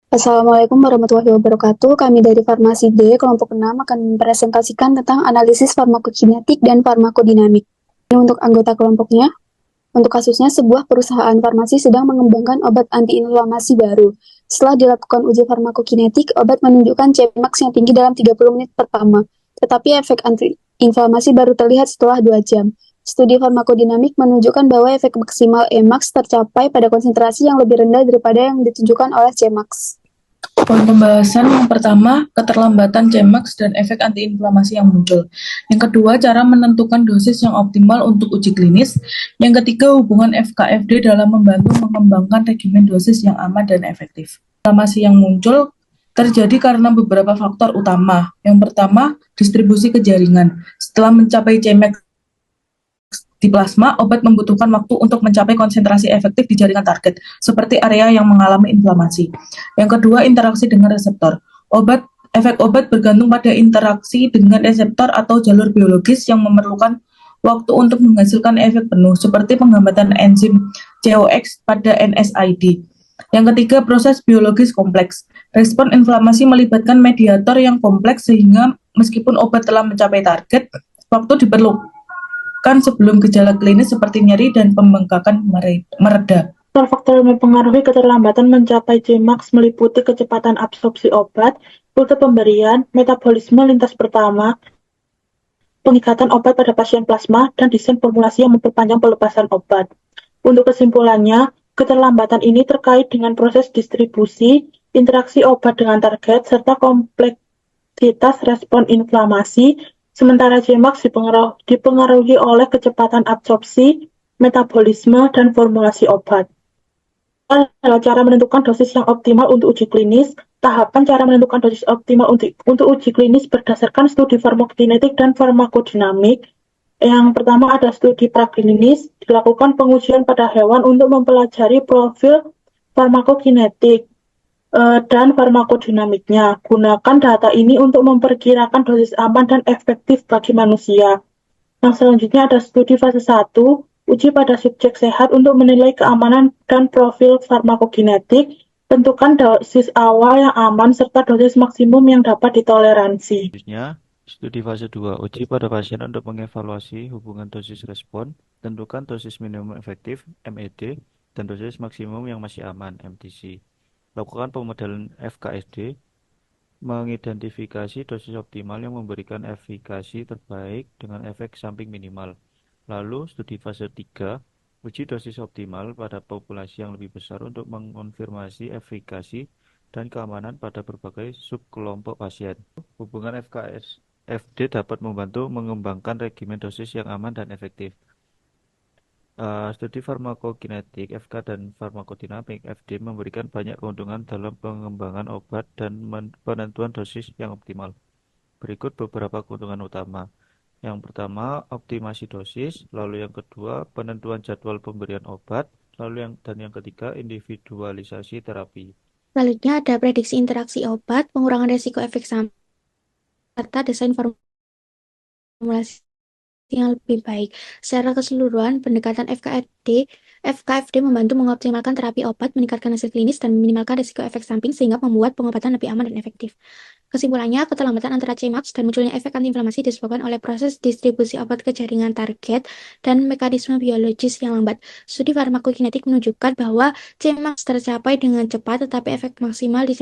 Assalamualaikum warahmatullahi wabarakatuh. Kami dari Farmasi D, kelompok 6 akan mempresentasikan tentang analisis farmakokinetik dan farmakodinamik. Ini untuk anggota kelompoknya. Untuk kasusnya, sebuah perusahaan farmasi sedang mengembangkan obat antiinflamasi baru. Setelah dilakukan uji farmakokinetik, obat menunjukkan Cmax yang tinggi dalam 30 menit pertama. Tetapi efek antiinflamasi baru terlihat setelah 2 jam. Studi farmakodinamik menunjukkan bahwa efek maksimal Emax tercapai pada konsentrasi yang lebih rendah daripada yang ditunjukkan oleh Cmax. Poin pembahasan yang pertama, keterlambatan Cmax dan efek antiinflamasi yang muncul. Yang kedua, cara menentukan dosis yang optimal untuk uji klinis. Yang ketiga, hubungan FKFD dalam membantu mengembangkan regimen dosis yang aman dan efektif. Inflamasi yang muncul terjadi karena beberapa faktor utama. Yang pertama, distribusi ke jaringan. Setelah mencapai Cmax di plasma, obat membutuhkan waktu untuk mencapai konsentrasi efektif di jaringan target, seperti area yang mengalami inflamasi. Yang kedua, interaksi dengan reseptor. Efek obat bergantung pada interaksi dengan reseptor atau jalur biologis yang memerlukan waktu untuk menghasilkan efek penuh, seperti penghambatan enzim COX pada NSAID. Yang ketiga, proses biologis kompleks. Respon inflamasi melibatkan mediator yang kompleks sehingga meskipun obat telah mencapai target, waktu diperlukan sebelum gejala klinis seperti nyeri dan pembengkakan mereda. Faktor yang mempengaruhi keterlambatan mencapai Cmax meliputi kecepatan absorpsi obat, rute pemberian, metabolisme lintas pertama, pengikatan obat pada pasien plasma, dan desain formulasi yang memperpanjang pelepasan obat. Untuk kesimpulannya, keterlambatan ini terkait dengan proses distribusi, interaksi obat dengan target, serta kompleksitas respon inflamasi, sementara Cmax dipengaruhi oleh kecepatan absorpsi, metabolisme, dan formulasi obat. Adalah cara menentukan dosis yang optimal untuk uji klinis. Tahapan cara menentukan dosis optimal untuk uji klinis berdasarkan studi farmakokinetik dan farmakodinamik. Yang pertama ada studi praklinis, dilakukan pengujian pada hewan untuk mempelajari profil farmakokinetik dan farmakodinamiknya. Gunakan data ini untuk memperkirakan dosis aman dan efektif bagi manusia. Yang selanjutnya ada studi fase 1, uji pada subjek sehat untuk menilai keamanan dan profil farmakokinetik. Tentukan dosis awal yang aman serta dosis maksimum yang dapat ditoleransi. Selanjutnya, studi fase 2, uji pada pasien untuk mengevaluasi hubungan dosis respon. Tentukan dosis minimum efektif (MED) dan dosis maksimum yang masih aman (MTC). Lakukan pemodelan FKSD, mengidentifikasi dosis optimal yang memberikan efikasi terbaik dengan efek samping minimal. Lalu, studi fase 3, uji dosis optimal pada populasi yang lebih besar untuk mengonfirmasi efikasi dan keamanan pada berbagai subkelompok pasien. Hubungan FKSD dapat membantu mengembangkan regimen dosis yang aman dan efektif. Studi farmakokinetik (FK) dan farmakodinamik (FD) memberikan banyak keuntungan dalam pengembangan obat dan penentuan dosis yang optimal. Berikut beberapa keuntungan utama. Yang pertama, optimasi dosis, lalu yang kedua, penentuan jadwal pemberian obat, dan yang ketiga, individualisasi terapi. Selanjutnya ada prediksi interaksi obat, pengurangan risiko efek samping, serta desain formulasi yang lebih baik. Secara keseluruhan, pendekatan FKFD membantu mengoptimalkan terapi obat, meningkatkan hasil klinis, dan meminimalkan risiko efek samping sehingga membuat pengobatan lebih aman dan efektif. Kesimpulannya, keterlambatan antara Cmax dan munculnya efek antiinflamasi disebabkan oleh proses distribusi obat ke jaringan target dan mekanisme biologis yang lambat. Studi farmakokinetik menunjukkan bahwa Cmax tercapai dengan cepat, tetapi efek maksimal